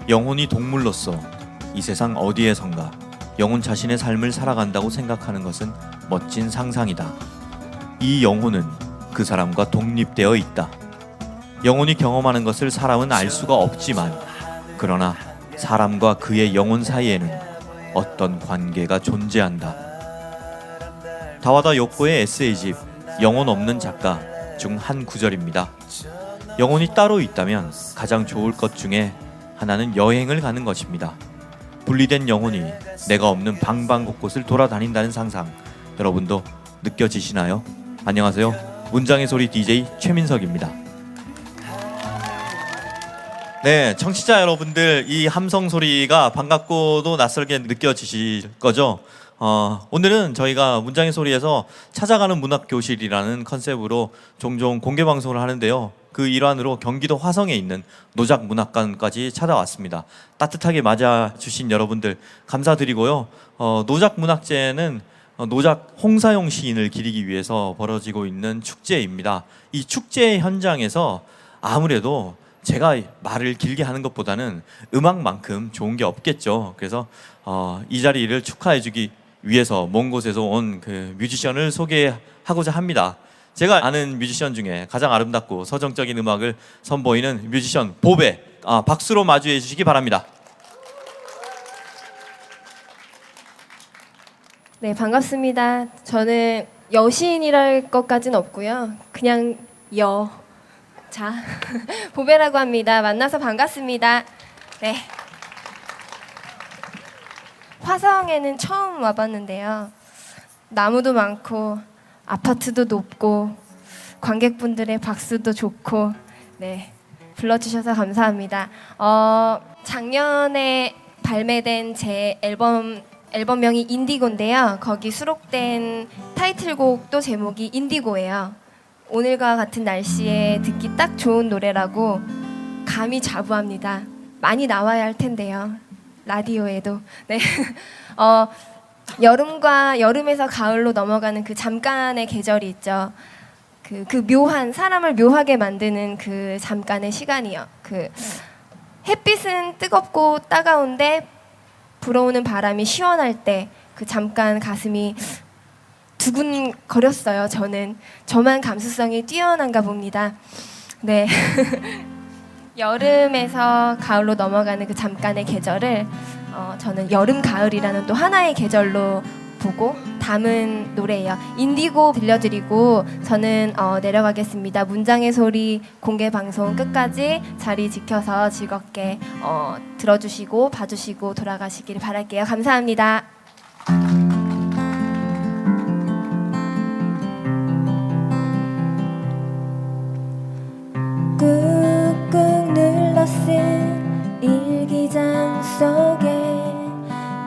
영혼이 동물로서 이 세상 어디에선가 영혼 자신의 삶을 살아간다고 생각하는 것은 멋진 상상이다. 이 영혼은 그 사람과 독립되어 있다. 영혼이 경험하는 것을 사람은 알 수가 없지만, 그러나 사람과 그의 영혼 사이에는 어떤 관계가 존재한다. 다와다 요코의 에세이집 영혼 없는 작가 중 한 구절입니다. 영혼이 따로 있다면 가장 좋을 것 중에 하나는 여행을 가는 것입니다. 분리된 영혼이 내가 없는 방방곳곳을 돌아다닌다는 상상, 여러분도 느껴지시나요? 안녕하세요. 문장의 소리 DJ 최민석입니다. 네, 청취자 여러분들, 이 함성 소리가 반갑고도 낯설게 느껴지실 거죠? 오늘은 저희가 문장의 소리에서 찾아가는 문학교실이라는 컨셉으로 종종 공개 방송을 하는데요. 그 일환으로 경기도 화성에 있는 노작문학관까지 찾아왔습니다. 따뜻하게 맞아주신 여러분들 감사드리고요. 노작문학제는 노작 홍사용 시인을 기리기 위해서 벌어지고 있는 축제입니다. 이 축제 현장에서 아무래도 제가 말을 길게 하는 것보다는 음악만큼 좋은 게 없겠죠. 그래서 이 자리를 축하해주기 위해서 먼 곳에서 온 그 뮤지션을 소개하고자 합니다. 제가 아는 뮤지션 중에 가장 아름답고 서정적인 음악을 선보이는 뮤지션 보배, 박수로 마주해 주시기 바랍니다. 네, 반갑습니다. 저는 여시인이랄 것까지는 없고요. 그냥 자, 보배라고 합니다. 만나서 반갑습니다. 네. 화성에는 처음 와봤는데요. 나무도 많고 아파트도 높고 관객분들의 박수도 좋고, 네, 불러주셔서 감사합니다. 작년에 발매된 제 앨범명이 인디고인데요. 거기 수록된 타이틀곡도 제목이 인디고예요. 오늘과 같은 날씨에 듣기 딱 좋은 노래라고 감히 자부합니다. 많이 나와야 할 텐데요. 라디오에도. 네. 여름에서 가을로 넘어가는 그 잠깐의 계절이 있죠. 그 묘한, 사람을 묘하게 만드는 그 잠깐의 시간이요. 그 햇빛은 뜨겁고 따가운데 불어오는 바람이 시원할 때 그 잠깐 가슴이 두근거렸어요. 저만 감수성이 뛰어난가 봅니다. 네. 여름에서 가을로 넘어가는 그 잠깐의 계절을 저는 여름 가을이라는 또 하나의 계절로 보고 담은 노래예요. 인디고 들려드리고 저는 내려가겠습니다. 문장의 소리 공개 방송 끝까지 자리 지켜서 즐겁게 들어주시고 봐주시고 돌아가시길 바랄게요. 감사합니다. 꾹꾹 눌러 쓴 일기장 속에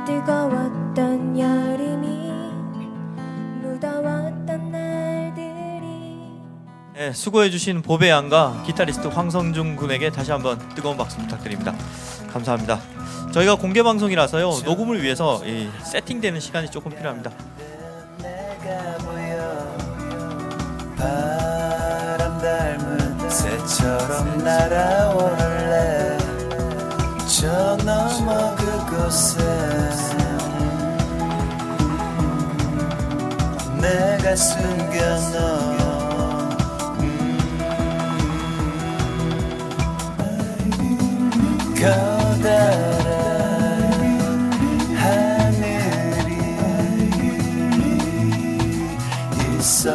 뜨거웠던 여름이 묻어왔던 날들이. 네, 수고해주신 보배 양과 기타리스트 황성중 군에게 다시 한번 뜨거운 박수 부탁드립니다. 감사합니다. 저희가 공개 방송이라서요, 녹음을 위해서 세팅되는 시간이 조금 필요합니다. 바람 닮은 새처럼 날아오를래 저 너머 그곳에 내가 숨겨놓은 커다란 하늘이 있어.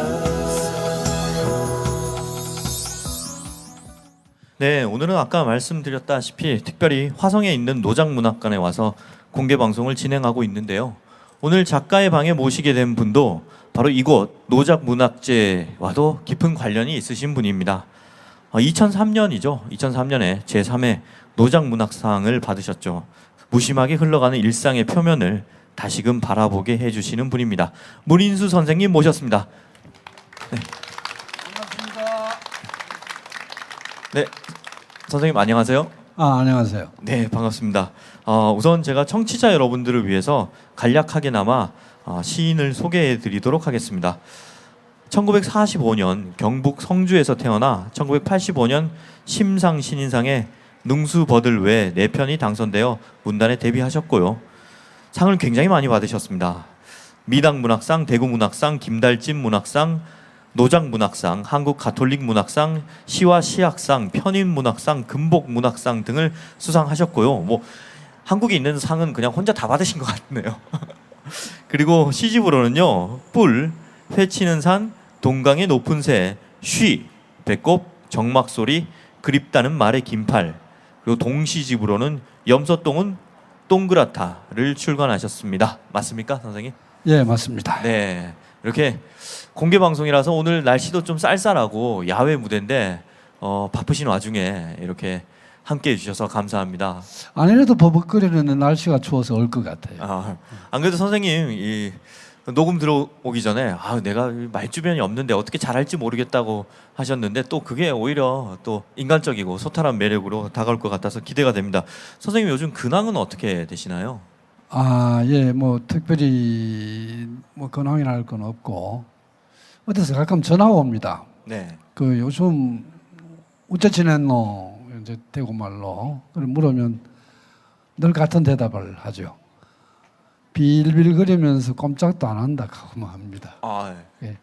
네, 오늘은 아까 말씀드렸다시피 특별히 화성에 있는 노작문학관에 와서 공개 방송을 진행하고 있는데요. 오늘 작가의 방에 모시게 된 분도 바로 이곳 노작문학제와도 깊은 관련이 있으신 분입니다. 2003년이죠. 2003년에 제3회 노작문학상을 받으셨죠. 무심하게 흘러가는 일상의 표면을 다시금 바라보게 해주시는 분입니다. 문인수 선생님 모셨습니다. 네. 네, 선생님 안녕하세요. 안녕하세요. 네, 반갑습니다. 우선 제가 청취자 여러분들을 위해서 간략하게나마 시인을 소개해드리도록 하겠습니다. 1945년 경북 성주에서 태어나 1985년 심상 신인상에 능수버들 외 4편이 당선되어 문단에 데뷔하셨고요. 상을 굉장히 많이 받으셨습니다. 미당문학상, 대구문학상, 김달진 문학상, 노장문학상, 한국가톨릭문학상, 시와 시학상, 편인문학상, 금복문학상 등을 수상하셨고요. 뭐 한국에 있는 상은 그냥 혼자 다 받으신 것 같네요. 그리고 시집으로는요, 뿔, 회치는 산, 동강의 높은 새, 쉬, 배꼽, 정막소리, 그립다는 말의 긴팔, 그리고 동시집으로는 염소똥은 동그랗다를 출간하셨습니다. 맞습니까, 선생님? 예, 맞습니다. 네, 이렇게 공개 방송이라서 오늘 날씨도 좀 쌀쌀하고 야외 무대인데 바쁘신 와중에 이렇게 함께 해주셔서 감사합니다. 아니래도 버벅거리는 날씨가 추워서 올 것 같아요. 안 그래도 선생님 이 녹음 들어오기 전에 내가 말주변이 없는데 어떻게 잘할지 모르겠다고 하셨는데 또 그게 오히려 또 인간적이고 소탈한 매력으로 다가올 것 같아서 기대가 됩니다. 선생님 요즘 근황은 어떻게 되시나요? 예, 뭐 특별히 뭐 근황이나 할 건 없고 어디서 가끔 전화가 옵니다. 네. 그 요즘 어째 지냈노? 이제 대구 말로 그걸 물으면 늘 같은 대답을 하죠. 빌빌거리면서 꼼짝도 안 한다 하고만 합니다. 네.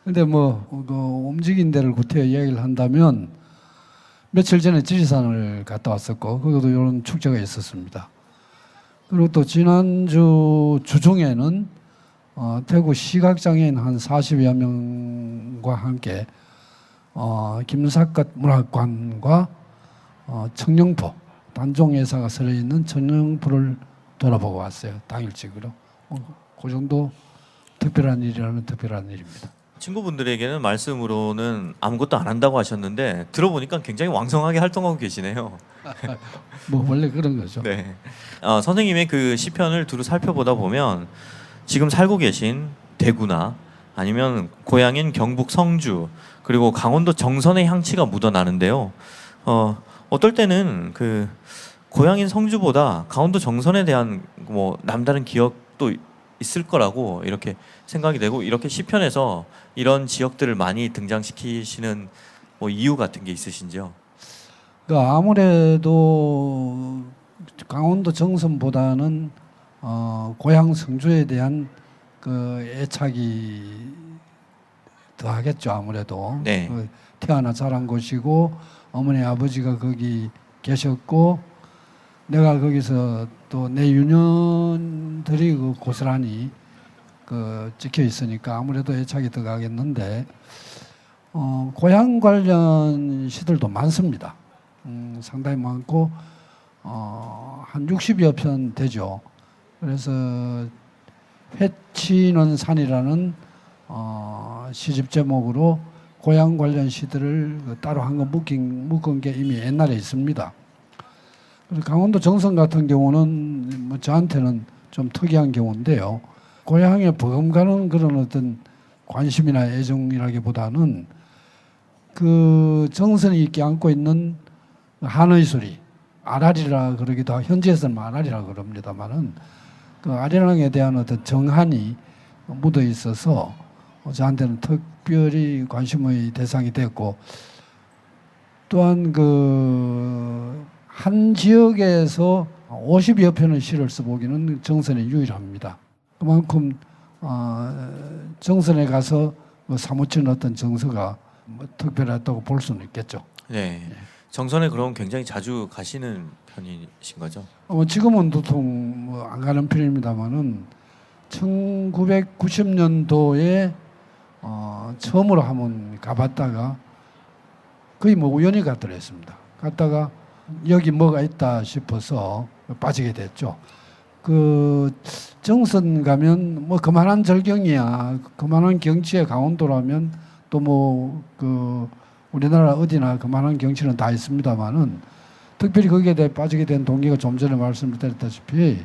그런데 뭐 그 움직인 데를 구태여 이야기를 한다면 며칠 전에 지리산을 갔다 왔었고 거기도 이런 축제가 있었습니다. 그리고 또 지난주 주중에는 대구 시각장애인 한 40여 명과 함께 김삿갓 문학관과 청룡포 단종예사가 서려 있는 청룡포를 돌아보고 왔어요. 당일치기로. 그 정도 특별한 일이라는 특별한 일입니다. 친구분들에게는 말씀으로는 아무것도 안 한다고 하셨는데 들어보니까 굉장히 왕성하게 활동하고 계시네요. 뭐 원래 그런 거죠. 네. 선생님의 그 시편을 두루 살펴보다 보면 지금 살고 계신 대구나 아니면 고향인 경북 성주 그리고 강원도 정선의 향취가 묻어나는데요. 어떨 때는 그 고향인 성주보다 강원도 정선에 대한 뭐 남다른 기억도 있을 거라고 이렇게 생각이 되고 이렇게 시편에서 이런 지역들을 많이 등장시키시는 뭐 이유 같은 게 있으신지요? 그러니까 아무래도 강원도 정선보다는 고향 성주에 대한 그 애착이 더하겠죠. 아무래도 네. 태어나 자란 곳이고 어머니 아버지가 거기 계셨고 내가 거기서 또 내 유년들이 그 고스란히 그 찍혀 있으니까 아무래도 애착이 더 가겠는데 고향 관련 시들도 많습니다. 상당히 많고 한 60여 편 되죠. 그래서 회치는 산이라는 시집 제목으로 고향 관련 시들을 따로 한 거 묶은 게 이미 옛날에 있습니다. 그래서 강원도 정선 같은 경우는 뭐 저한테는 좀 특이한 경우인데요. 고향에 버금가는 그런 어떤 관심이나 애정이라기보다는 그 정선이 껴안고 있는 한의 소리, 아라리라 그러기도 하고 현지에서는 아라리라 그럽니다만은 그 아리랑에 대한 어떤 정한이 묻어 있어서 저한테는 특별히 관심의 대상이 됐고 또한 그 한 지역에서 50여 편의 시를 써보기는 정선에 유일합니다. 그만큼 정선에 가서 사무치는 어떤 정서가 특별했다고 볼 수는 있겠죠. 네. 정선에 그럼 굉장히 자주 가시는 편이신 거죠? 지금은 도통 안 가는 편입니다만은 1990년도에 처음으로 한번 가봤다가 거의 뭐 우연히 갔더랬습니다. 갔다가 여기 뭐가 있다 싶어서 빠지게 됐죠. 그 정선 가면 뭐 그만한 절경이야, 그만한 경치의 강원도라면 또 뭐 그 우리나라 어디나 그만한 경치는 다 있습니다만은 특별히 거기에 대해 빠지게 된 동기가 좀 전에 말씀드렸다시피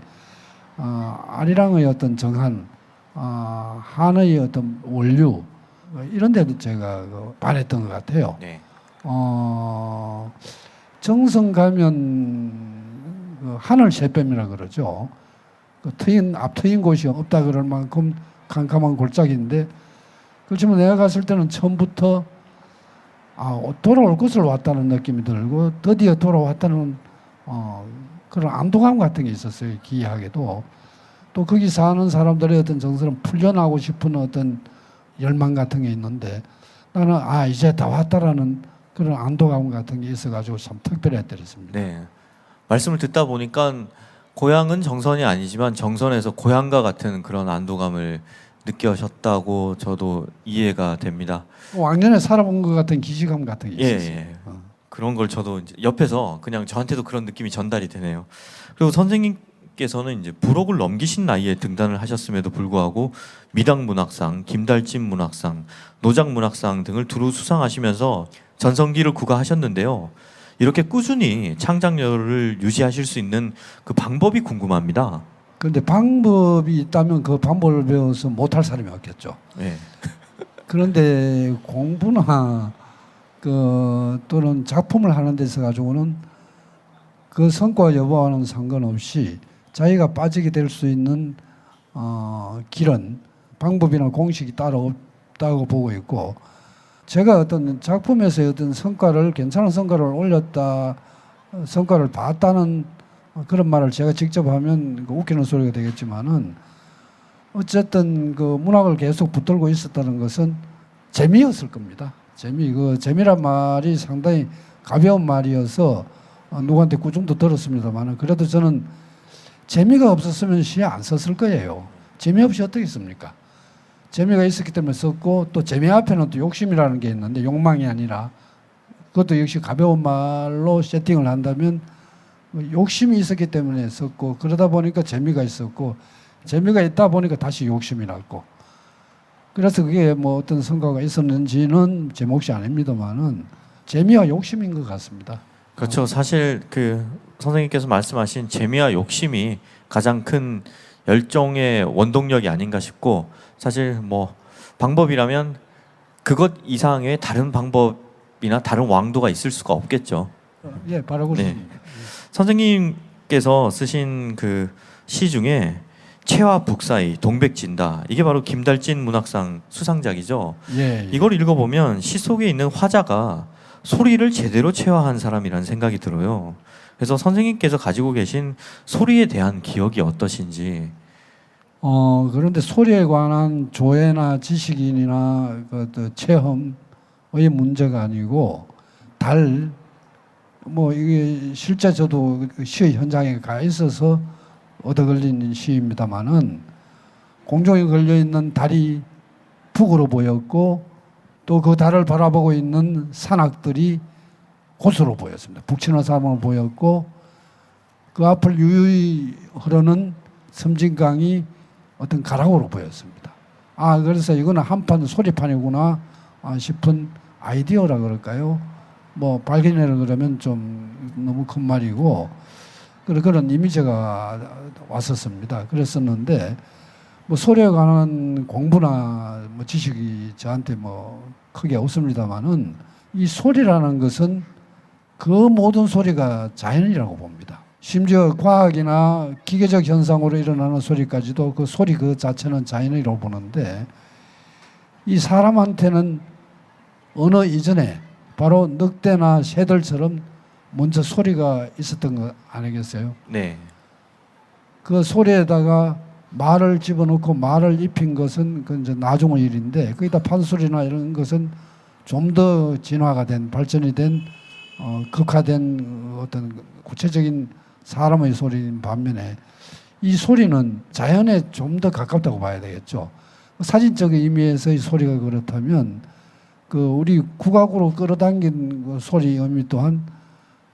아리랑의 어떤 정한, 한의 어떤 원류 이런 데도 제가 반했던 것 같아요. 네. 정선 가면 하늘 새뱀이라 그러죠. 그 앞 트인 곳이 없다 그럴 만큼 캄캄한 골짜기인데 그렇지만 내가 갔을 때는 처음부터 돌아올 것을 왔다는 느낌이 들고 드디어 돌아왔다는 그런 안도감 같은 게 있었어요. 기이하게도. 또 거기 사는 사람들의 어떤 정서는 풀려나고 싶은 어떤 열망 같은 게 있는데 나는 이제 다 왔다라는 그런 안도감 같은 게 있어가지고 참 특별했더랬습니다. 네. 말씀을 듣다 보니까 고향은 정선이 아니지만 정선에서 고향과 같은 그런 안도감을 느끼셨다고 저도 이해가 됩니다. 왕년에 살아본 것 같은 기시감 같은 게 예, 있었어요. 예. 그런 걸 저도 이제 옆에서 그냥 저한테도 그런 느낌이 전달이 되네요. 그리고 선생님께서는 이제 부록을 넘기신 나이에 등단을 하셨음에도 불구하고 미당 문학상, 김달진 문학상, 노작 문학상 등을 두루 수상하시면서 전성기를 구가하셨는데요. 이렇게 꾸준히 창작력을 유지하실 수 있는 그 방법이 궁금합니다. 그런데 방법이 있다면 그 방법을 배워서 못할 사람이 없겠죠. 네. 그런데 공부나 또는 작품을 하는 데 있어 가지고는 그 성과 여부와는 상관없이 자기가 빠지게 될 수 있는 길은 방법이나 공식이 따로 없다고 보고 있고, 제가 어떤 작품에서 어떤 성과를 괜찮은 성과를 올렸다, 성과를 봤다는 그런 말을 제가 직접 하면 웃기는 소리가 되겠지만은 어쨌든 그 문학을 계속 붙들고 있었다는 것은 재미였을 겁니다. 재미란 말이 상당히 가벼운 말이어서 누구한테 꾸중도 들었습니다만은 그래도 저는 재미가 없었으면 시에 안 썼을 거예요. 재미없이 어떻게 씁니까? 재미가 있었기 때문에 썼고, 또 재미 앞에는 또 욕심이라는 게 있는데 욕망이 아니라 그것도 역시 가벼운 말로 세팅을 한다면 욕심이 있었기 때문에 썼고, 그러다 보니까 재미가 있었고, 재미가 있다 보니까 다시 욕심이 났고, 그래서 그게 뭐 어떤 성과가 있었는지는 제 몫이 아닙니다만은 재미와 욕심인 것 같습니다. 그렇죠. 사실 그 선생님께서 말씀하신 재미와 욕심이 가장 큰 열정의 원동력이 아닌가 싶고, 사실 뭐 방법이라면 그것 이상의 다른 방법이나 다른 왕도가 있을 수가 없겠죠. 예, 바라고 있습니다. 네. 선생님께서 쓰신 그 시 중에 채와 북 사이 동백진다, 이게 바로 김달진 문학상 수상작이죠. 예. 이걸 읽어보면 시 속에 있는 화자가 소리를 제대로 체화한 사람이라는 생각이 들어요. 그래서 선생님께서 가지고 계신 소리에 대한 기억이 어떠신지. 그런데 소리에 관한 조예나 지식인이나 그 체험의 문제가 아니고 이게 실제 저도 시의 현장에 가 있어서 얻어 걸린 시입니다만은 공중에 걸려 있는 달이 북으로 보였고 또 그 달을 바라보고 있는 산악들이 곳으로 보였습니다. 북치는 사방으로 보였고 그 앞을 유유히 흐르는 섬진강이 어떤 가락으로 보였습니다. 그래서 이거는 한판 소리판이구나 싶은 아이디어라 그럴까요? 뭐 발견이라 그러면 좀 너무 큰 말이고 그런 이미지가 왔었습니다. 그랬었는데 뭐 소리에 관한 공부나 뭐 지식이 저한테 뭐 크게 없습니다만은 이 소리라는 것은 그 모든 소리가 자연이라고 봅니다. 심지어 과학이나 기계적 현상으로 일어나는 소리까지도 그 소리 그 자체는 자연이라고 보는데, 이 사람한테는 언어 이전에 바로 늑대나 새들처럼 먼저 소리가 있었던 거 아니겠어요? 네. 그 소리에다가 말을 집어넣고 말을 입힌 것은 그 이제 나중의 일인데, 거기다 판소리나 이런 것은 좀 더 진화가 된, 발전이 된 극화된 어떤 구체적인 사람의 소리인 반면에 이 소리는 자연에 좀 더 가깝다고 봐야 되겠죠. 사진적인 의미에서의 소리가 그렇다면 그 우리 국악으로 끌어당긴 그 소리 의미 또한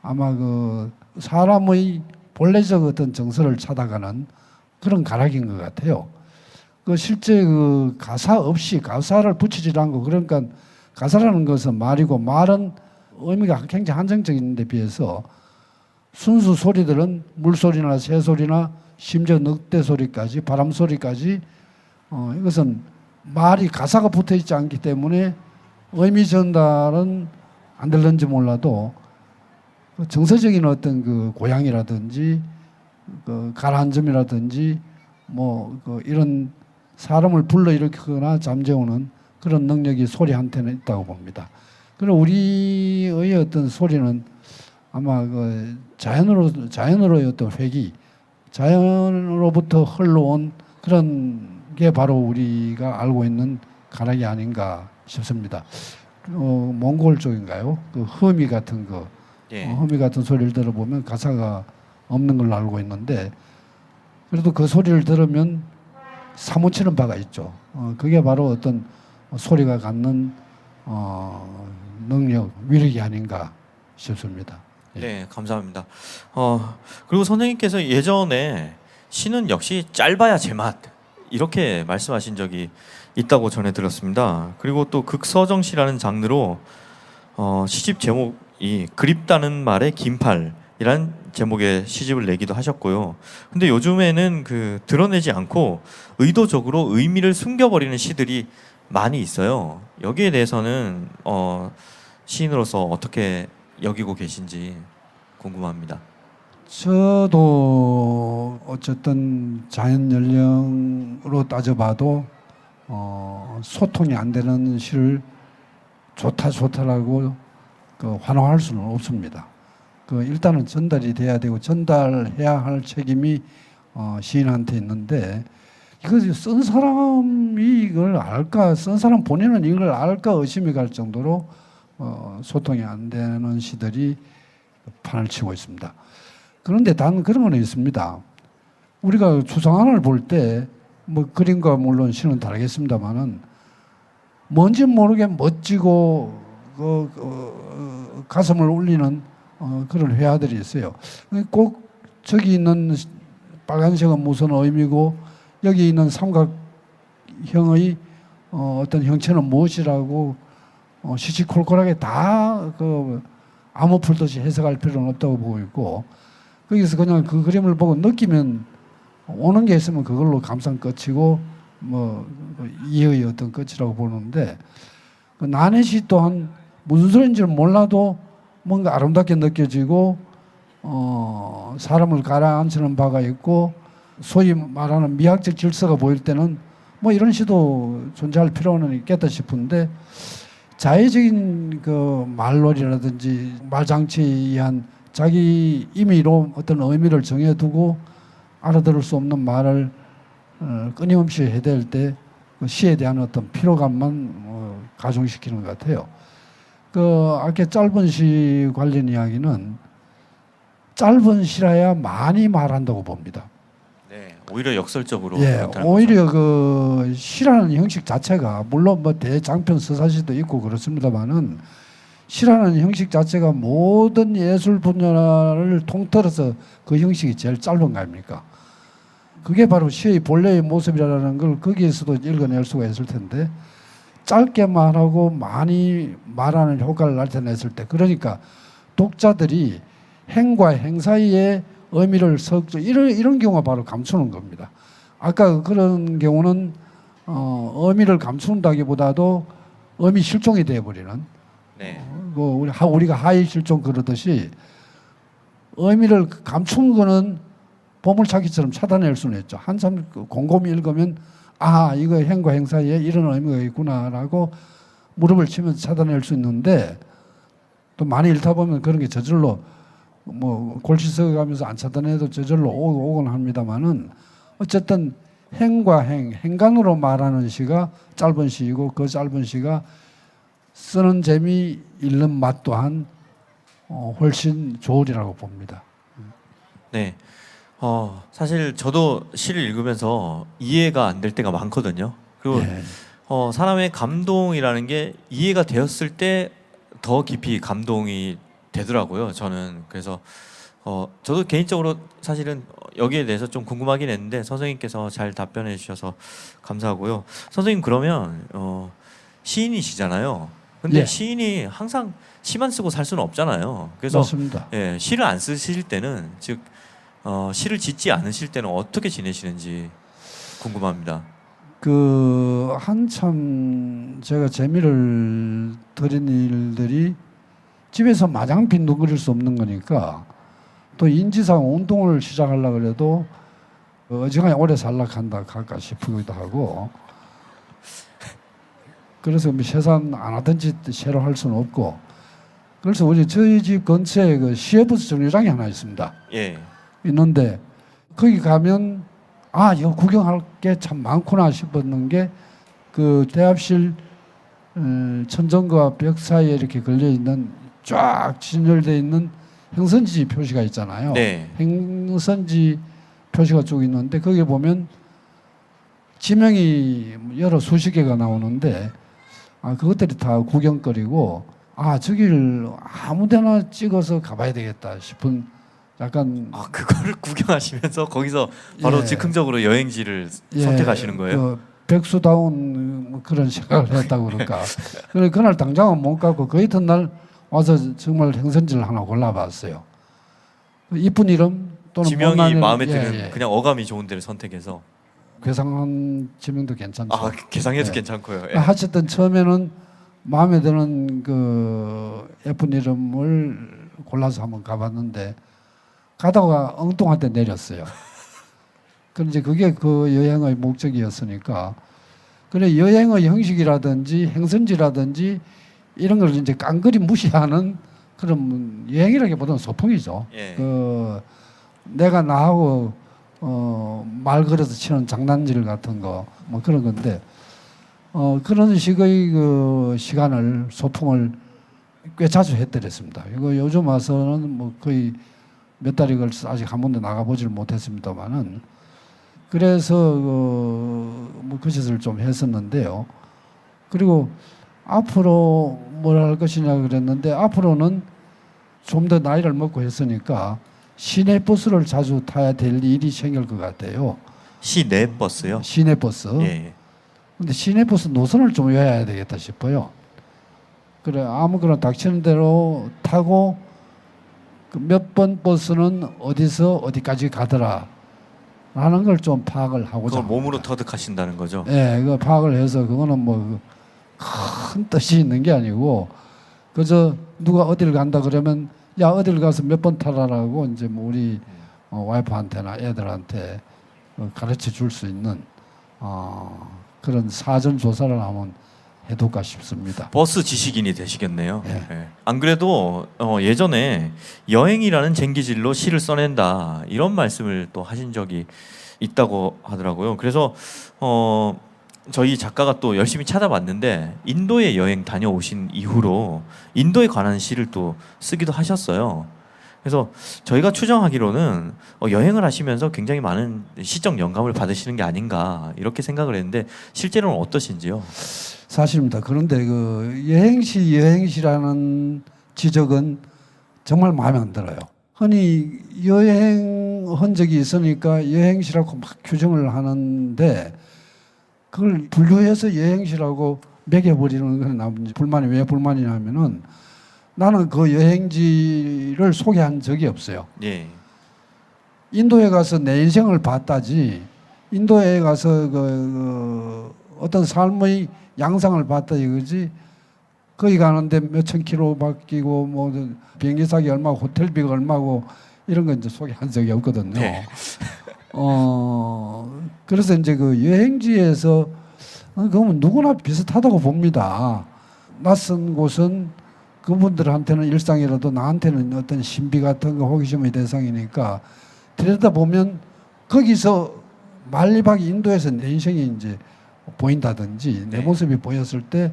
아마 그 사람의 본래적 어떤 정서를 찾아가는 그런 가락인 것 같아요. 그 실제 그 가사 없이 가사를 붙이지 않고, 그러니까 가사라는 것은 말이고 말은 의미가 굉장히 한정적인 데 비해서 순수 소리들은 물소리나 새소리나 심지어 늑대 소리까지 바람 소리까지 이것은 말이 가사가 붙어 있지 않기 때문에 의미 전달은 안 될는지 몰라도 정서적인 어떤 그 고향이라든지 그 가라앉음이라든지 그 이런 사람을 불러일으키거나 잠재우는 그런 능력이 소리한테는 있다고 봅니다. 그럼 우리의 어떤 소리는 아마 그 자연으로의 어떤 회기, 자연으로부터 흘러온 그런 게 바로 우리가 알고 있는 가락이 아닌가 싶습니다. 몽골 쪽인가요? 그 허미 같은 거, 예. 허미 같은 소리를 들어보면 가사가 없는 걸로 알고 있는데, 그래도 그 소리를 들으면 사무치는 바가 있죠. 그게 바로 어떤 소리가 갖는 능력, 위력이 아닌가 싶습니다. 예. 네, 감사합니다. 그리고 선생님께서 예전에 시는 역시 짧아야 제맛 이렇게 말씀하신 적이 있다고 전해 들었습니다. 그리고 또 극서정시라는 장르로 시집 제목이 그립다는 말의 긴팔이란 제목의 시집을 내기도 하셨고요. 근데 요즘에는 그 드러내지 않고 의도적으로 의미를 숨겨버리는 시들이 많이 있어요. 여기에 대해서는 시인으로서 어떻게 여기고 계신지 궁금합니다. 저도 어쨌든 자연 연령으로 따져봐도 소통이 안 되는 시를 좋다라고 환호할 수는 없습니다. 일단은 전달이 돼야 되고 전달해야 할 책임이 시인한테 있는데, 이거 쓴 사람이 이걸 알까, 쓴 사람 본인은 이걸 알까 의심이 갈 정도로 소통이 안 되는 시들이 판을 치고 있습니다. 그런데 단 그런 건 있습니다. 우리가 추상화를 볼 때 뭐 그림과 물론 시는 다르겠습니다만은 뭔지 모르게 멋지고 가슴을 울리는 그런 회화들이 있어요. 꼭 저기 있는 빨간색은 무슨 의미고 여기 있는 삼각형의 어떤 형체는 무엇이라고 시시콜콜하게 다 아무 풀듯이 해석할 필요는 없다고 보고 있고, 거기서 그냥 그 그림을 보고 느끼면 오는 게 있으면 그걸로 감상 끝이고 뭐 이해의 어떤 끝이라고 보는데, 나넷이 또한 무슨 소리인지를 몰라도 뭔가 아름답게 느껴지고 사람을 가라앉히는 바가 있고, 소위 말하는 미학적 질서가 보일 때는 뭐 이런 시도 존재할 필요는 있겠다 싶은데, 자의적인 말놀이라든지 말장치에 의한 자기 임의로 어떤 의미를 정해두고 알아들을 수 없는 말을 끊임없이 해댈 때 시에 대한 어떤 피로감만 가중시키는 것 같아요. 아까 짧은 시 관련 이야기는 짧은 시라야 많이 말한다고 봅니다. 네, 오히려 역설적으로. 예, 오히려 시라는 형식 자체가 물론 뭐 대장편 서사시도 있고 그렇습니다만은, 시라는 형식 자체가 모든 예술 분야를 통틀어서 그 형식이 제일 짧은 거 아닙니까? 그게 바로 시의 본래의 모습이라는 걸 거기에서도 읽어낼 수가 있을 텐데, 짧게 말하고 많이 말하는 효과를 나타냈을 때, 그러니까 독자들이 행과 행 사이에 의미를 이런 경우가 바로 감추는 겁니다. 아까 그런 경우는 의미를 감춘다기보다도 의미 실종이 되어버리는, 네. 우리가 하이 실종 그러듯이 의미를 감춘 거는 보물찾기처럼 찾아낼 수는 있죠. 한참 곰곰이 읽으면 이거 행과 행 사이에 이런 의미가 있구나라고 무릎을 치면서 찾아낼 수 있는데, 또 많이 읽다 보면 그런 게 저절로 뭐 골치 썩어가면서 안 찾아내도 저절로 오곤 합니다만은, 어쨌든 행과 행간으로 말하는 시가 짧은 시이고, 그 짧은 시가 쓰는 재미, 읽는 맛 또한 훨씬 좋으리라고 봅니다. 네. 사실 저도 시를 읽으면서 이해가 안 될 때가 많거든요. 그리고 예. 사람의 감동이라는 게 이해가 되었을 때 더 깊이 감동이 되더라고요. 저는 그래서 저도 개인적으로 사실은 여기에 대해서 좀 궁금하긴 했는데 선생님께서 잘 답변해 주셔서 감사하고요. 선생님 그러면 시인이시잖아요. 근데 예. 시인이 항상 시만 쓰고 살 수는 없잖아요. 그래서 맞습니다. 예, 시를 안 쓰실 때는 즉 시를 짓지 않으실 때는 어떻게 지내시는지 궁금합니다. 한참 제가 재미를 들인 일들이 집에서 마냥 빈둥거릴 수 없는 거니까, 또 인지상 운동을 시작하려고 해도 어지간히 오래 살락한다 갈까 싶기도 하고, 그래서 뭐 세산 안 하든지 새로 할 수는 없고 그래서 우리 저희 집 근처에 그 시외버스 정류장이 하나 있습니다. 예. 있는데 거기 가면 아 이거 구경할 게 참 많구나 싶었는 게 그 대합실 천정과 벽 사이에 이렇게 걸려 있는 쫙 진열되어 있는 행선지 표시가 있잖아요. 네. 행선지 표시가 쭉 있는데 거기 보면 지명이 여러 수십 개가 나오는데 아 그것들이 다 구경거리고 아 저기를 아무데나 찍어서 가봐야 되겠다 싶은 약간 아 그거를 구경하시면서 거기서 바로 예. 즉흥적으로 여행지를 예, 선택하시는 거예요? 그 백수다운 뭐 그런 생각을 했다고 그럴까. 그래 그날 당장은 못 가고 그 이튿날 와서 정말 행선지를 하나 골라봤어요. 이쁜 이름 또는 지명이 못난 이름, 마음에 예, 드는 예. 그냥 어감이 좋은 데를 선택해서 괴상한 지명도 괜찮죠. 아 계상해도 예. 괜찮고요. 예. 하여튼 처음에는 마음에 드는 그 예쁜 이름을 골라서 한번 가봤는데 가다가 엉뚱한 데 내렸어요. 그럼 이제 그게 그 여행의 목적이었으니까 그래 여행의 형식이라든지 행선지라든지 이런 걸 이제 깡그리 무시하는 그런 여행이라기보다는 소풍이죠. 예. 그 내가 나하고 말 걸어서 치는 장난질 같은 거 뭐 그런 건데 그런 식의 그 시간을 소풍을 꽤 자주 했더랬습니다. 이거 요즘 와서는 뭐 거의 몇 달이 걸쳐서 아직 한 번도 나가보지를 못했습니다만은 그래서 뭐그 짓을 좀 했었는데요. 그리고 앞으로 뭘 할 것이냐 그랬는데 앞으로는 좀 더 나이를 먹고 했으니까 시내버스를 자주 타야 될 일이 생길 것 같아요. 시내 버스요? 시내버스. 예. 근데 시내버스 노선을 좀 외워야 되겠다 싶어요. 그래 아무거나 닥치는 대로 타고 그 몇 번 버스는 어디서 어디까지 가더라 라는 걸 좀 파악을 하고자 그걸 몸으로 합니다. 터득하신다는 거죠? 예, 그 파악을 해서 그거는 뭐 큰 뜻이 있는 게 아니고 그저 누가 어디를 간다 그러면 야 어디를 가서 몇 번 타라라고 이제 뭐 우리 와이프한테나 애들한테 가르쳐 줄 수 있는 그런 사전 조사를 한번 해둘까 싶습니다. 버스 지식인이 되시겠네요. 예. 예. 안 그래도 예전에 여행이라는 쟁기질로 시를 써낸다 이런 말씀을 또 하신 적이 있다고 하더라고요. 그래서 저희 작가가 또 열심히 찾아봤는데 인도에 여행 다녀오신 이후로 인도에 관한 시를 또 쓰기도 하셨어요. 그래서 저희가 추정하기로는 여행을 하시면서 굉장히 많은 시적 영감을 받으시는 게 아닌가 이렇게 생각을 했는데 실제로는 어떠신지요? 사실입니다. 그런데 그 여행시라는 지적은 정말 마음에 안 들어요. 흔히 여행 흔적이 있으니까 여행시라고 막 규정을 하는데 그걸 분류해서 여행시라고 매겨버리는 건 나쁜지 불만이 왜 불만이냐면은 나는 그 여행지를 소개한 적이 없어요. 예. 인도에 가서 내 인생을 봤다지 인도에 가서 어떤 삶의 양상을 봤다 이거지 거기 가는데 몇천 킬로 바뀌고 뭐 비행기 싸기 얼마고 호텔비가 얼마고 이런 건 이제 소개한 적이 없거든요. 네. 그래서 이제 그 여행지에서 그러면 누구나 비슷하다고 봅니다. 낯선 곳은 그분들한테는 일상이라도 나한테는 어떤 신비 같은 거 호기심의 대상이니까 들여다보면 거기서 말리박이 인도에서 내 인생이 이제 보인다든지 내 네. 모습이 보였을 때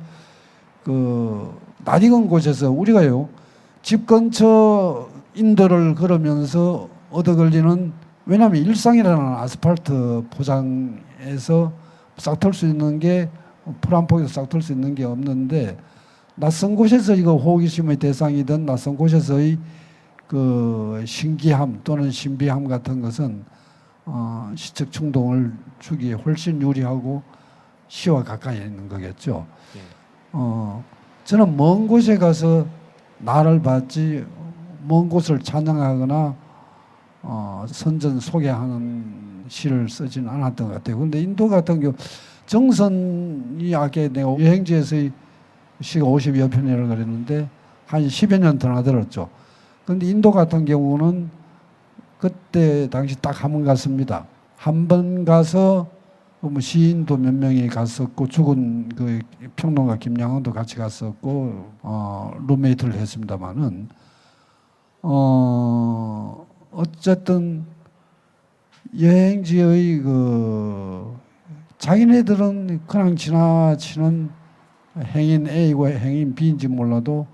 그 낯익은 곳에서 우리가요 집 근처 인도를 걸으면서 얻어 걸리는 왜냐하면 일상이라는 아스팔트 포장에서 싹 털 수 있는 게 풀 한 폭에서 싹 털 수 있는 게 없는데 낯선 곳에서 이거 호기심의 대상이든 낯선 곳에서의 그 신기함 또는 신비함 같은 것은 시적 충동을 주기에 훨씬 유리하고 시와 가까이 있는 거겠죠. 예. 저는 먼 곳에 가서 나를 봤지 먼 곳을 찬양하거나 선전 소개하는 시를 쓰지는 않았던 것 같아요. 그런데 인도 같은 경우 정선이 아까 내가 여행지에서의 시가 50여 편이라고 그랬는데 한 10여 년 더 나들었죠. 그런데 인도 같은 경우는 그때 당시 딱 한 번 갔습니다. 한 번 가서 뭐 시인도 몇 명이 갔었고 죽은 그 평론가 김양원도 같이 갔었고 룸메이트를 했습니다마는 어쨌든 여행지의 그 자기네들은 그냥 지나치는 행인 A고 행인 B인지 몰라도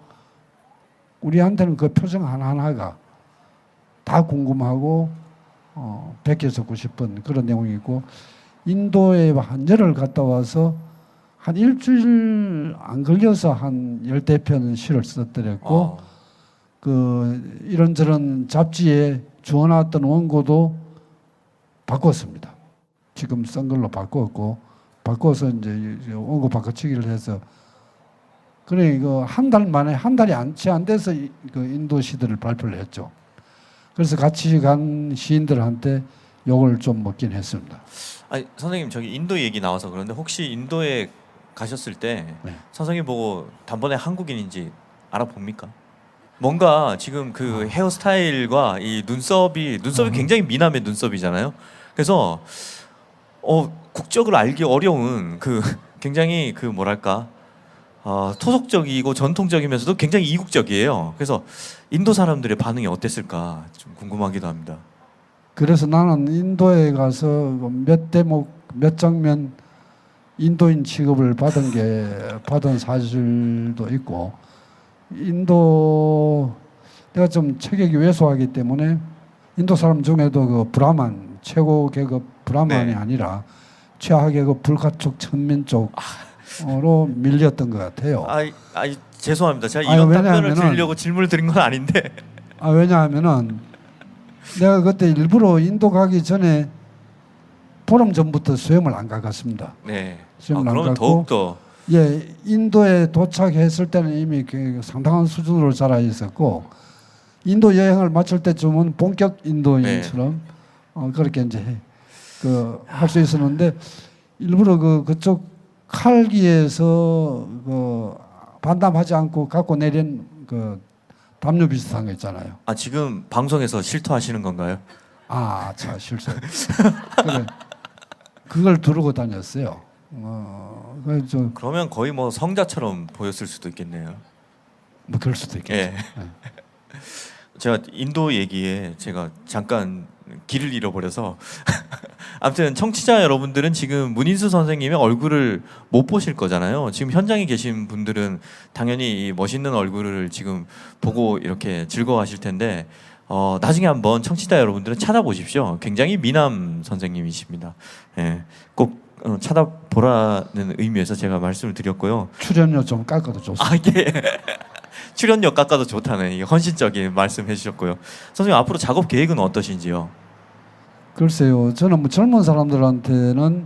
우리한테는 그 표정 하나하나가 다 궁금하고 베껴 적고 싶은 그런 내용이고 인도에 한 열흘 갔다 와서 한 일주일 안 걸려서 한 10편 시를 썼더랬고 그 이런저런 잡지에 주워놨던 원고도 바꿨습니다. 지금 쓴 걸로 바꿔서 이제 원고 바꿔치기를 해서 그래 이거 한 달 만에 한 달이 채 안 돼서 그 인도 시들을 발표를 했죠. 그래서 같이 간 시인들한테 욕을 좀 먹긴 했습니다. 아니 선생님 저기 인도 얘기 나와서 그런데 혹시 인도에 가셨을 때 네. 선생님 보고 단번에 한국인인지 알아봅니까? 뭔가 지금 그 헤어스타일과 이 눈썹이 굉장히 미남의 눈썹이잖아요. 그래서 국적을 알기 어려운 그 굉장히 그 뭐랄까 토속적이고 전통적이면서도 굉장히 이국적이에요. 그래서 인도 사람들의 반응이 어땠을까 좀 궁금하기도 합니다. 그래서 나는 인도에 가서 몇 대목 몇 장면 인도인 취급을 받은 사실도 있고 인도 내가 좀 체격이 왜소하기 때문에 인도 사람 중에도 그 브라만 최고 계급 브라만이 네. 아니라 최하 계급 불가촉 천민 쪽으로 밀렸던 것 같아요. 죄송합니다. 제가 이런 답변을 왜냐하면은- 드리려고 질문을 드린 건 아닌데. 왜냐하면은 내가 그때 일부러 인도 가기 전에 보름 전부터 수염을 안 깎았습니다. 네. 수염을 안 그러면 깎고 더욱 더 예, 인도에 도착했을 때는 이미 그 상당한 수준으로 자라 있었고 인도 여행을 마칠 때쯤은 본격 인도인처럼 그렇게 이제 그 할 수 있었는데 일부러 그쪽 칼기에서 그 반담하지 않고 갖고 내린 그 담요 비슷한 거 있잖아요. 지금 방송에서 실토하시는 건가요? 자 실수. 그래 그걸 두르고 다녔어요. 그래서 그러면 거의 뭐 성자처럼 보였을 수도 있겠네요. 뭐 그럴 수도 있겠죠. 예. 제가 인도 얘기에 제가 잠깐 길을 잃어버려서 아무튼 청취자 여러분들은 지금 문인수 선생님의 얼굴을 못 보실 거잖아요. 지금 현장에 계신 분들은 당연히 이 멋있는 얼굴을 지금 보고 이렇게 즐거워하실 텐데 나중에 한번 청취자 여러분들은 찾아보십시오. 굉장히 미남 선생님이십니다. 예, 꼭 찾아보라는 의미에서 제가 말씀을 드렸고요. 출연료 좀 깎아도 좋습니다. 예. 출연료 깎아도 좋다는 이 헌신적인 말씀 해주셨고요. 선생님 앞으로 작업 계획은 어떠신지요? 글쎄요, 저는 뭐 젊은 사람들한테는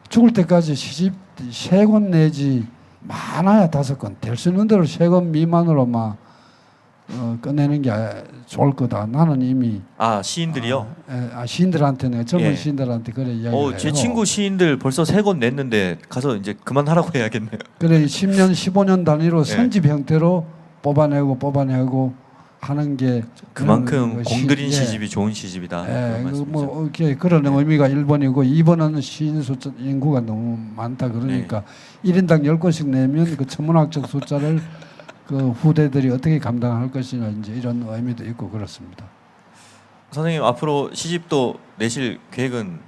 죽을 때까지 시집 3권 내지 많아야 5권, 될 수 있는 대로 3권 미만으로만 끝내는 게 좋을 거다. 나는 이미 시인들이요? 시인들한테는 젊은 예. 시인들한테 그래 이야기를 해요. 제 친구 시인들 벌써 3권 냈는데 가서 이제 그만하라고 해야겠네요. 그래 10년, 15년 단위로 예. 선집 형태로 뽑아내고 하는 게 그만큼 공들인 예. 시집이 좋은 시집이다. 그런 말씀이죠. 뭐 이렇게 그런 의미가 1번이고 2번은 시인 숫자 인구가 너무 많다 그러니까 1인당 10권씩 내면 그 천문학적 숫자를 그 후대들이 어떻게 감당할 것이냐 이제 이런 의미도 있고 그렇습니다. 선생님 앞으로 시집도 내실 계획은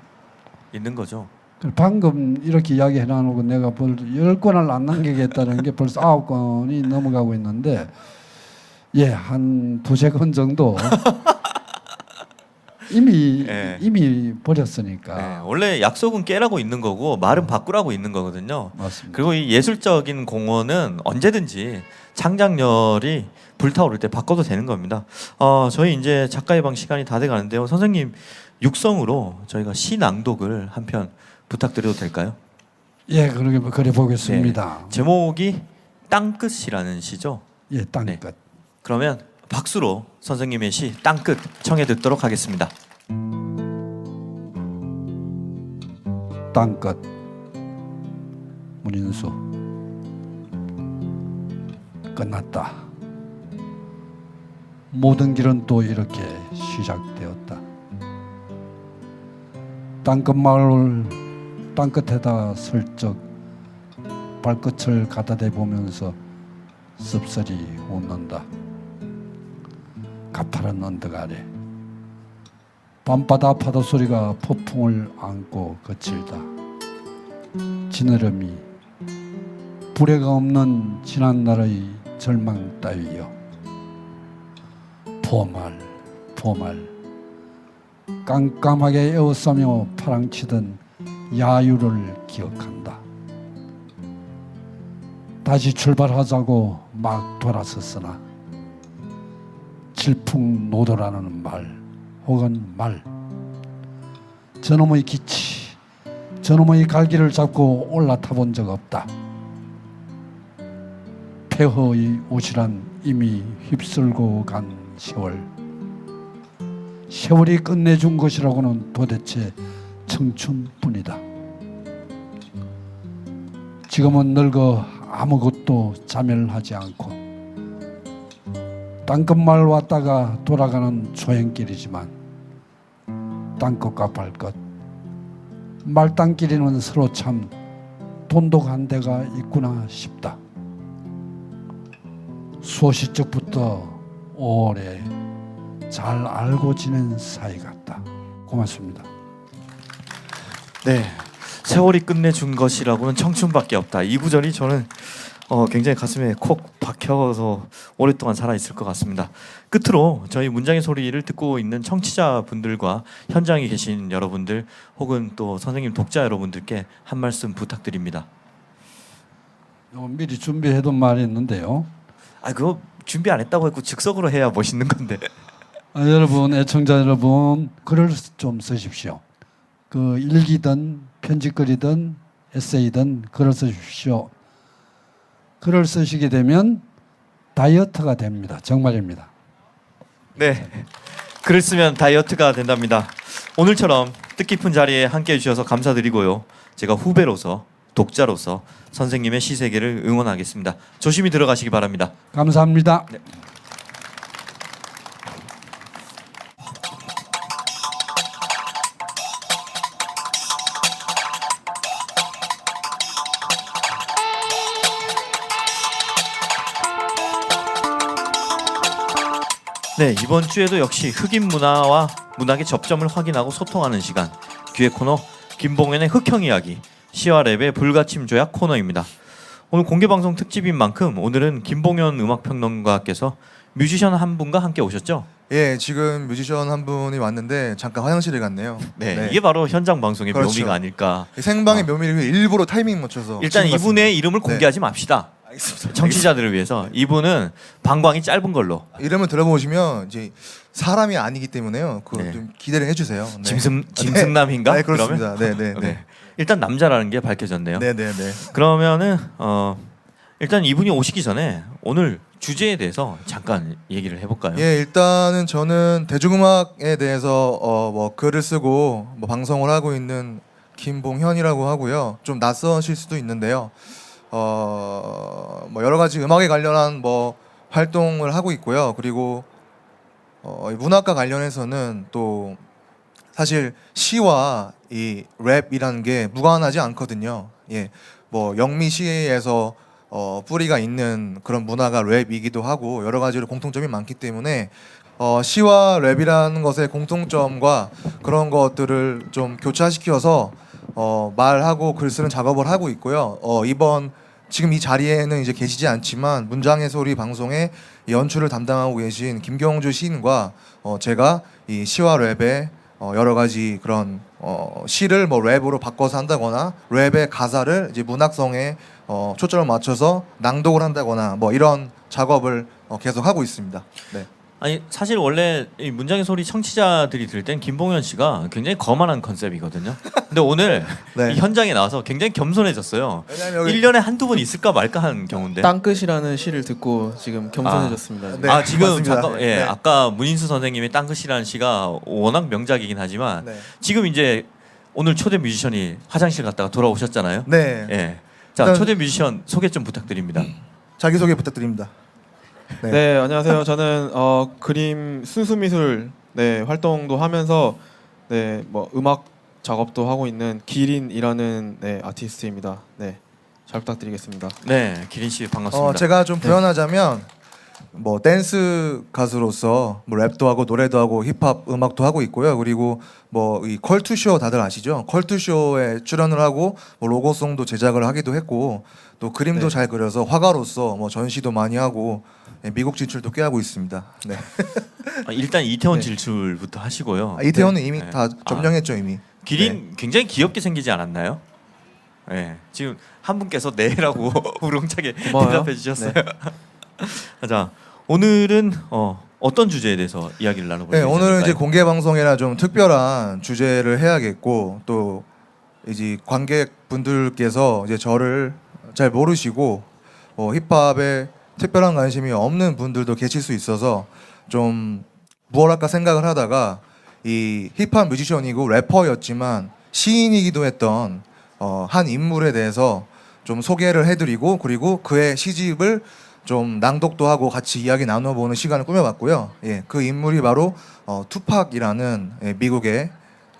있는 거죠? 방금 이렇게 이야기해 놔놓고 내가 10권을 안 남기겠다는 게 벌써 9권이 넘어가고 있는데 한 2-3권 정도 이미 버렸으니까. 원래 약속은 깨라고 있는 거고 말은 바꾸라고 있는 거거든요. 맞습니다. 그리고 이 예술적인 공헌은 언제든지 창작열이 불타오를 때 바꿔도 되는 겁니다. 저희 이제 작가의 방 시간이 다 돼가는데요. 선생님 육성으로 저희가 시 낭독을 한 편 부탁드려도 될까요? 예, 그래 보겠습니다. 제목이 땅끝이라는 시죠. 예, 땅끝. 네. 그러면 박수로 선생님의 시 땅끝 청해 듣도록 하겠습니다. 땅끝 문인수 끝났다. 모든 길은 또 이렇게 시작되었다. 땅끝 마을 땅끝에다 슬쩍 발끝을 갖다 대보면서 씁쓸히 웃는다. 가파른 언덕 아래 밤바다 파도 소리가 폭풍을 안고 거칠다. 지느러미 불해가 없는 지난날의 절망 따위여. 보말 깜깜하게 에워싸며 파랑치던 야유를 기억한다. 다시 출발하자고 막 돌아섰으나 질풍노도라는 말 혹은 말, 저놈의 기치, 저놈의 갈기를 잡고 올라타 본 적 없다. 폐허의 옷이란 이미 휩쓸고 간 세월이 끝내준 것이라고는 도대체 청춘뿐이다. 지금은 늙어 아무것도 자멸하지 않고 땅끝말 왔다가 돌아가는 조행길이지만 땅끝과 발끝 말땅길이는 서로 참 돈독한 데가 있구나 싶다. 소시적부터 오래 잘 알고 지낸 사이 같다. 고맙습니다. 네, 세월이 끝내준 것이라고는 청춘밖에 없다. 이 구절이 저는 굉장히 가슴에 콕 박혀서 오랫동안 살아있을 것 같습니다. 끝으로 저희 문장의 소리를 듣고 있는 청취자분들과 현장에 계신 여러분들 혹은 또 선생님 독자 여러분들께 한 말씀 부탁드립니다. 미리 준비해둔 말이 있는데요. 그거 준비 안 했다고 했고 즉석으로 해야 멋있는 건데. 여러분, 애청자 여러분, 글을 좀 쓰십시오. 그 일기든 편집글이든 에세이든 글을 쓰십시오. 글을 쓰시게 되면 다이어트가 됩니다. 정말입니다. 네, 글을 쓰면 다이어트가 된답니다. 오늘처럼 뜻깊은 자리에 함께해 주셔서 감사드리고요. 제가 후배로서 독자로서 선생님의 시세계를 응원하겠습니다. 조심히 들어가시기 바랍니다. 감사합니다. 네. 네, 이번 주에도 역시 흑인 문화와 문학의 접점을 확인하고 소통하는 시간, 귀의 코너 김봉현의 흑형 이야기, 시와 랩의 불가침 조약 코너입니다. 오늘 공개방송 특집인 만큼 오늘은 김봉현 음악평론가께서 뮤지션 한 분과 함께 오셨죠? 예, 지금 뮤지션 한 분이 왔는데 잠깐 화장실에 갔네요. 네, 이게 바로 현장 방송의 그렇죠. 묘미가 아닐까. 생방의 묘미를 일부러 타이밍 맞춰서 일단 지금 이분의 이름을 공개하지 맙시다. 알겠습니다. 청취자들을 위해서. 이분은 방광이 짧은 걸로. 이름을 들어보시면 이제 사람이 아니기 때문에요. 네. 좀 기대를 해주세요. 네. 짐승남인가? 네, 그렇습니다. 그러면? 네, 네, 네, 네. 일단 남자라는 게 밝혀졌네요. 네, 네, 네. 그러면은 일단 이분이 오시기 전에 오늘 주제에 대해서 잠깐 얘기를 해볼까요? 예, 일단은 저는 대중음악에 대해서 뭐 글을 쓰고 뭐 방송을 하고 있는 김봉현이라고 하고요. 좀 낯서실 수도 있는데요. 뭐 여러 가지 음악에 관련한 뭐 활동을 하고 있고요. 그리고 문학과 관련해서는 또 사실 시와 이 랩이라는 게 무관하지 않거든요. 예, 뭐 영미 시에서 뿌리가 있는 그런 문화가 랩이기도 하고 여러 가지로 공통점이 많기 때문에 시와 랩이라는 것의 공통점과 그런 것들을 좀 교차시켜서 말하고 글 쓰는 작업을 하고 있고요. 이번 지금 이 자리에는 이제 계시지 않지만 문장의 소리 방송에 연출을 담당하고 계신 김경주 시인과 제가 이 시와 랩의 여러 가지 그런 시를 뭐 랩으로 바꿔서 한다거나 랩의 가사를 이제 문학성에 초점을 맞춰서 낭독을 한다거나 뭐 이런 작업을 계속 하고 있습니다. 네. 아니 사실 원래 이 문장의 소리 청취자들이 들을 땐 김봉현 씨가 굉장히 거만한 컨셉이거든요. 근데 오늘 네. 이 현장에 나와서 굉장히 겸손해졌어요. 왜냐면 여기 1년에 한두 번 있을까 말까 하는 경우인데. 땅끝이라는 시를 듣고 지금 겸손해졌습니다. 네. 지금 맞습니다. 잠깐 네. 아까 문인수 선생님의 땅끝이라는 시가 워낙 명작이긴 하지만 네. 지금 이제 오늘 초대 뮤지션이 화장실 갔다가 돌아오셨잖아요. 네. 예. 자, 일단- 초대 뮤지션 소개 좀 부탁드립니다. 자기소개 부탁드립니다. 네. 네. 안녕하세요. 저는 그림 순수미술 활동도 하면서 뭐 음악 작업도 하고 있는 기린이라는 네, 아티스트입니다. 네, 잘 부탁드리겠습니다. 네, 기린 씨 반갑습니다. 제가 좀 표현하자면 뭐 댄스 가수로서 뭐 랩도 하고 노래도 하고 힙합 음악도 하고 있고요. 그리고 뭐 이 컬투쇼 다들 아시죠? 컬투쇼에 출연을 하고 뭐 로고송도 제작을 하기도 했고 또 그림도 네. 잘 그려서 화가로서 뭐 전시도 많이 하고 미국 진출도 꽤 하고 있습니다. 네. 일단 이태원 네. 진출부터 하시고요. 이태원은 이미 네. 다 점령했죠 이미. 기린 굉장히 귀엽게 생기지 않았나요? 네, 지금 한 분께서 네라고 우렁차게 고마워요. 대답해 주셨어요. 자, 오늘은 어떤 주제에 대해서 이야기를 나눠볼 네, 예정일까요? 오늘은 이제 공개 방송이라 좀 특별한 주제를 해야겠고 또 이제 관객분들께서 이제 저를 잘 모르시고 힙합에 특별한 관심이 없는 분들도 계실 수 있어서 좀 무엇 할까 생각을 하다가 이 힙합 뮤지션이고 래퍼였지만 시인이기도 했던 한 인물에 대해서 좀 소개를 해드리고 그리고 그의 시집을 좀 낭독도 하고 같이 이야기 나눠보는 시간을 꾸며봤고요. 예, 그 인물이 바로 투팍이라는 미국의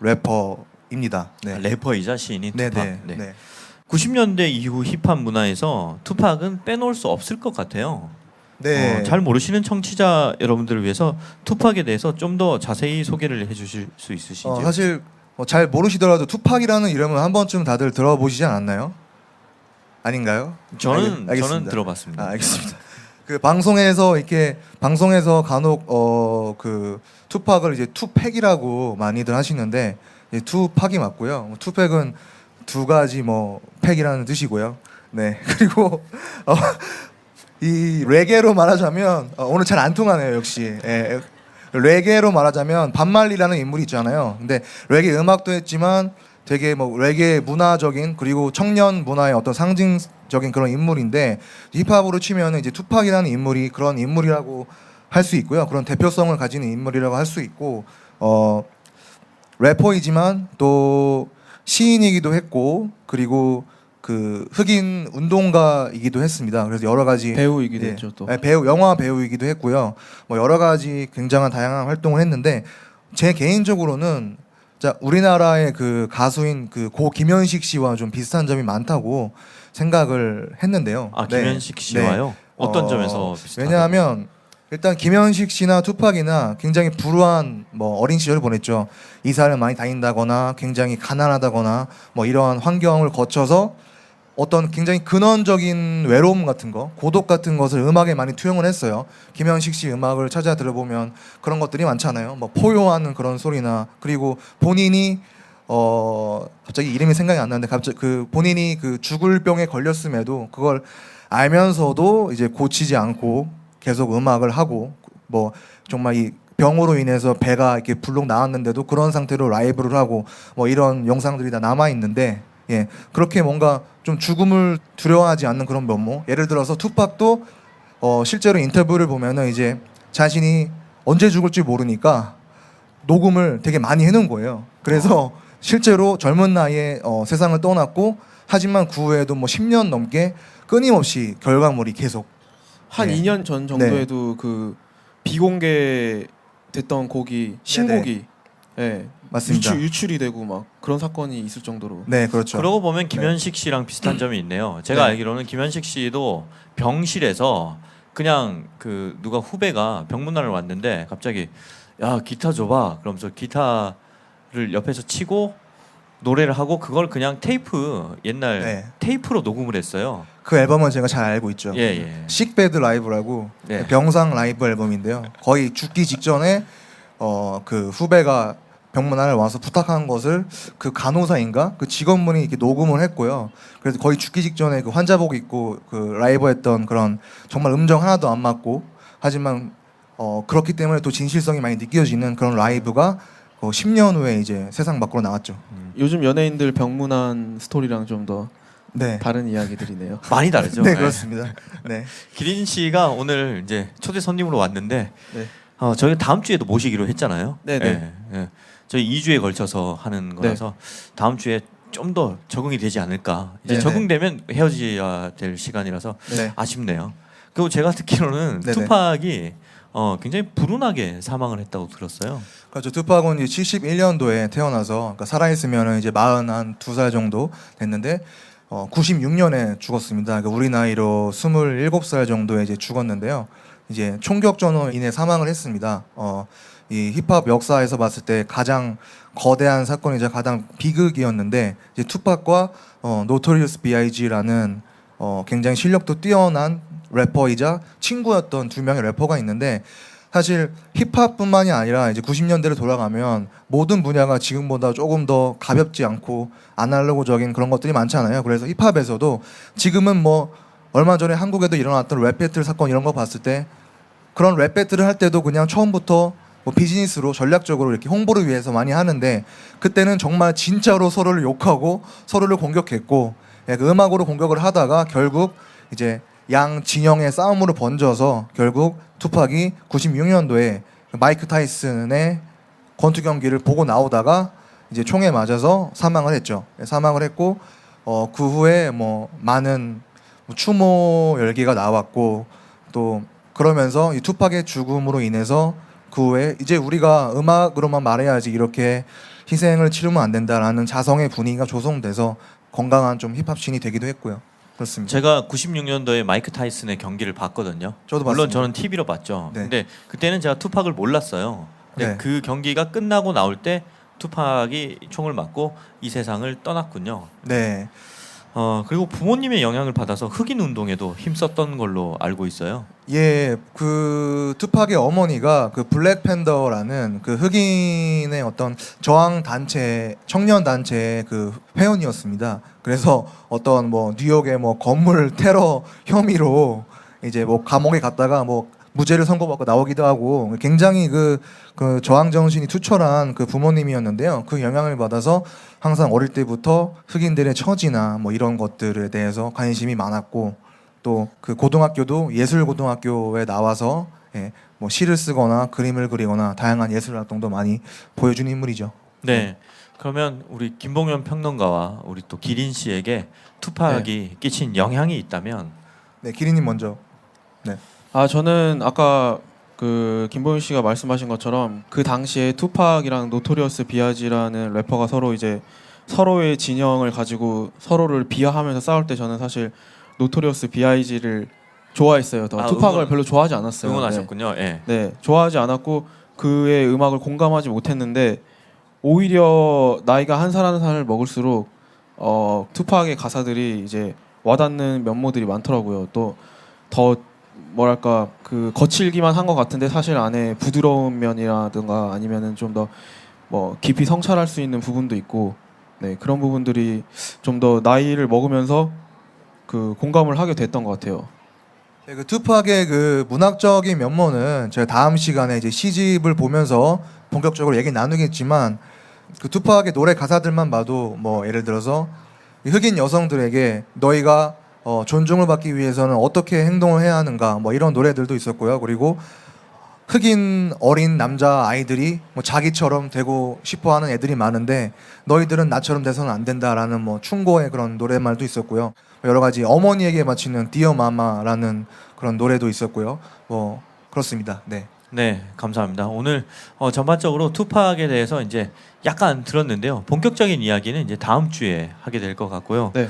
래퍼입니다. 네. 래퍼이자 시인인 네, 투팍. 네, 네. 네. 90년대 이후 힙합 문화에서 투팍은 빼놓을 수 없을 것 같아요. 네. 잘 모르시는 청취자 여러분들을 위해서 투팍에 대해서 좀 더 자세히 소개를 해주실 수 있으신지요? 사실 잘 모르시더라도 투팍이라는 이름은 한 번쯤 다들 들어보시지 않았나요? 아닌가요? 저는 알겠습니다. 들어봤습니다. 알겠습니다. 그 방송에서 간혹 그 투팍을 이제 투팩이라고 많이들 하시는데 투팍이 맞고요. 투팩은 두 가지 뭐 팩이라는 뜻이고요. 네. 그리고 이 레게로 말하자면 오늘 잘 안 통하네요, 역시. 예. 레게로 말하자면 반말리라는 인물이 있잖아요. 근데 레게 음악도 했지만 되게 뭐 레게 문화적인 그리고 청년 문화의 어떤 상징적인 그런 인물인데 힙합으로 치면은 이제 투팍이라는 인물이 그런 인물이라고 할 수 있고요. 그런 대표성을 가지는 인물이라고 할 수 있고 래퍼이지만 또 시인이기도 했고 그리고 그 흑인 운동가이기도 했습니다. 그래서 여러 가지 배우이기도 예, 했죠 또. 네, 영화 배우이기도 했고요. 뭐 여러 가지 굉장한 다양한 활동을 했는데 제 개인적으로는 우리나라의 그 가수인 그 고 김현식 씨와 좀 비슷한 점이 많다고 생각을 했는데요. 아, 네. 김현식 씨와요? 네. 어떤 점에서 비슷하다고? 왜냐하면 일단 김현식 씨나 투팍이나 굉장히 불우한 뭐 어린 시절을 보냈죠. 이사를 많이 다닌다거나 굉장히 가난하다거나 뭐 이러한 환경을 거쳐서 어떤 굉장히 근원적인 외로움 같은 거, 고독 같은 것을 음악에 많이 투영을 했어요. 김현식 씨 음악을 찾아 들어보면 그런 것들이 많잖아요. 뭐 포효하는 그런 소리나 그리고 본인이 갑자기 이름이 생각이 안 나는데 갑자기 그 본인이 그 죽을 병에 걸렸음에도 그걸 알면서도 이제 고치지 않고 계속 음악을 하고 뭐 정말 이 병으로 인해서 배가 이렇게 불룩 나왔는데도 그런 상태로 라이브를 하고 뭐 이런 영상들이 다 남아 있는데 예, 그렇게 뭔가 좀 죽음을 두려워하지 않는 그런 면모. 예를 들어서 투팍도 실제로 인터뷰를 보면은 이제 자신이 언제 죽을지 모르니까 녹음을 되게 많이 해놓은 거예요. 그래서 실제로 젊은 나이에 세상을 떠났고 하지만 그 후에도 뭐 10년 넘게 끊임없이 결과물이 계속 한 네. 2년 전 정도에도 그 비공개됐던 곡이 신곡이 예, 맞습니다. 유출이 되고 막 그런 사건이 있을 정도로. 네, 그렇죠. 그러고 보면 김현식 씨랑 비슷한 점이 있네요. 제가 네. 알기로는 김현식 씨도 병실에서 그냥 그 누가 후배가 병문안을 왔는데 갑자기 야 기타 줘봐 그러면서 기타를 옆에서 치고 노래를 하고 그걸 그냥 테이프 옛날 네. 테이프로 녹음을 했어요. 그 앨범은 제가 잘 알고 있죠. 예 예. 식배드 라이브라고 네. 병상 라이브 앨범인데요. 거의 죽기 직전에 그 후배가 병문안을 와서 부탁한 것을 그 간호사인가 그 직원분이 이렇게 녹음을 했고요. 그래서 거의 죽기 직전에 그 환자복 입고 그 라이브했던 그런 정말 음정 하나도 안 맞고 하지만 그렇기 때문에 또 진실성이 많이 느껴지는 그런 라이브가 10년 후에 이제 세상 밖으로 나왔죠. 요즘 연예인들 병문안 스토리랑 좀 더 네. 다른 이야기들이네요. 많이 다르죠. 네, 예. 그렇습니다. 네. 기린 씨가 오늘 이제 초대 손님으로 왔는데 네. 저희 다음 주에도 모시기로 했잖아요. 네네. 예, 예. 저희 2주에 걸쳐서 하는 거라서 다음 주에 좀 더 적응이 되지 않을까. 이제 네네. 적응되면 헤어져야 될 시간이라서 네. 아쉽네요. 그리고 제가 듣기로는 네네. 투팍이 굉장히 불운하게 사망을 했다고 들었어요. 그렇죠. 투팍은 이제 71년도에 태어나서 그러니까 살아있으면 이제 42살 정도 됐는데 96년에 죽었습니다. 그러니까 우리 나이로 27살 정도에 이제 죽었는데요. 이제 총격전으로 인해 사망을 했습니다. 이 힙합 역사에서 봤을 때 가장 거대한 사건이자 가장 비극이었는데 이제 투팍과 노토리어스 B.I.G라는 굉장히 실력도 뛰어난 래퍼이자 친구였던 두 명의 래퍼가 있는데 사실 힙합뿐만이 아니라 이제 90년대로 돌아가면 모든 분야가 지금보다 조금 더 가볍지 않고 아날로그적인 그런 것들이 많잖아요. 그래서 힙합에서도 지금은 뭐 얼마 전에 한국에도 일어났던 랩 배틀 사건 이런 거 봤을 때 그런 랩 배틀을 할 때도 그냥 처음부터 뭐 비즈니스로 전략적으로 이렇게 홍보를 위해서 많이 하는데 그때는 정말 진짜로 서로를 욕하고 서로를 공격했고 그 음악으로 공격을 하다가 결국 이제 양 진영의 싸움으로 번져서 결국 투팍이 96년도에 마이크 타이슨의 권투 경기를 보고 나오다가 이제 총에 맞아서 사망을 했죠. 사망을 했고 그 후에 뭐 많은 추모 열기가 나왔고 또 그러면서 이 투팍의 죽음으로 인해서 그 후에 이제 우리가 음악으로만 말해야지 이렇게 희생을 치르면 안 된다라는 자성의 분위기가 조성돼서 건강한 좀 힙합씬이 되기도 했고요. 그렇습니다. 제가 96년도에 마이크 타이슨의 경기를 봤거든요. 저도 물론 봤습니다. 저는 TV로 봤죠. 네. 근데 그때는 제가 투팍을 몰랐어요. 근데 네. 그 경기가 끝나고 나올 때 투팍이 총을 맞고 이 세상을 떠났군요. 네. 그리고 부모님의 영향을 받아서 흑인 운동에도 힘썼던 걸로 알고 있어요. 예, 그 투팍의 어머니가 그 블랙팬더라는 그 흑인의 어떤 저항 단체, 청년 단체의 그 회원이었습니다. 그래서 어떤 뭐 뉴욕의 뭐 건물 테러 혐의로 이제 뭐 감옥에 갔다가 뭐 무죄를 선고받고 나오기도 하고 굉장히 그 저항 정신이 투철한 그 부모님이었는데요. 그 영향을 받아서 항상 어릴 때부터 흑인들의 처지나 뭐 이런 것들에 대해서 관심이 많았고 또 그 고등학교도 예술 고등학교에 나와서 뭐 시를 쓰거나 그림을 그리거나 다양한 예술 활동도 많이 보여준 인물이죠. 네. 그러면 우리 김봉현 평론가와 우리 또 기린 씨에게 투팍이 끼친 영향이 있다면 네, 기린님 먼저. 네. 저는 아까 그 김보윤 씨가 말씀하신 것처럼 그 당시에 투팍이랑 노토리어스 B.I.G라는 래퍼가 서로 이제 서로의 진영을 가지고 서로를 비하하면서 싸울 때 저는 사실 노토리어스 B.I.G를 좋아했어요. 더 투팍을 별로 좋아하지 않았어요. 응원하셨군요. 예. 네, 좋아하지 않았고 그의 음악을 공감하지 못했는데 오히려 나이가 한 살 한 살 먹을수록 투팍의 가사들이 이제 와닿는 면모들이 많더라고요. 또 더 뭐랄까 그 거칠기만 한 것 같은데 사실 안에 부드러운 면이라든가 아니면은 좀 더 뭐 깊이 성찰할 수 있는 부분도 있고 네 그런 부분들이 좀 더 나이를 먹으면서 그 공감을 하게 됐던 것 같아요. 네, 그 투팍의 그 문학적인 면모는 제가 다음 시간에 이제 시집을 보면서 본격적으로 얘기 나누겠지만 그 투팍의 노래 가사들만 봐도 뭐 예를 들어서 이 흑인 여성들에게 너희가 존중을 받기 위해서는 어떻게 행동을 해야 하는가 뭐 이런 노래들도 있었고요. 그리고 흑인 어린 남자 아이들이 뭐 자기처럼 되고 싶어하는 애들이 많은데 너희들은 나처럼 돼서는 안 된다라는 뭐 충고의 그런 노래말도 있었고요. 여러 가지 어머니에게 바치는 디어 마마라는 그런 노래도 있었고요. 뭐 그렇습니다. 네. 네, 감사합니다. 오늘 전반적으로 투팍에 대해서 이제 약간 들었는데요. 본격적인 이야기는 이제 다음 주에 하게 될 것 같고요. 네.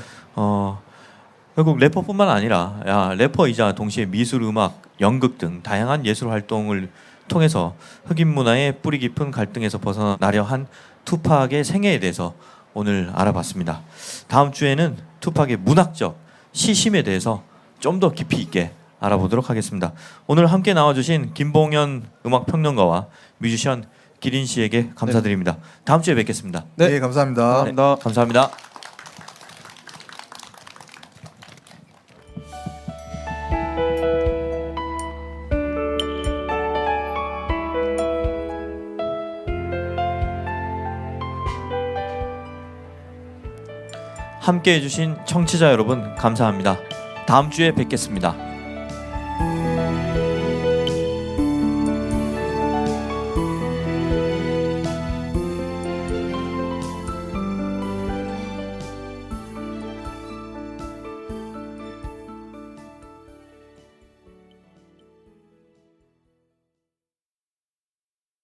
결국 래퍼뿐만 아니라 래퍼이자 동시에 미술, 음악, 연극 등 다양한 예술 활동을 통해서 흑인 문화의 뿌리 깊은 갈등에서 벗어나려 한 투팍의 생애에 대해서 오늘 알아봤습니다. 다음 주에는 투팍의 문학적 시심에 대해서 좀 더 깊이 있게 알아보도록 하겠습니다. 오늘 함께 나와주신 김봉현 음악평론가와 뮤지션 기린 씨에게 감사드립니다. 다음 주에 뵙겠습니다. 네. 네, 감사합니다. 감사합니다. 감사합니다. 함께 해주신 청취자 여러분 감사합니다. 다음 주에 뵙겠습니다.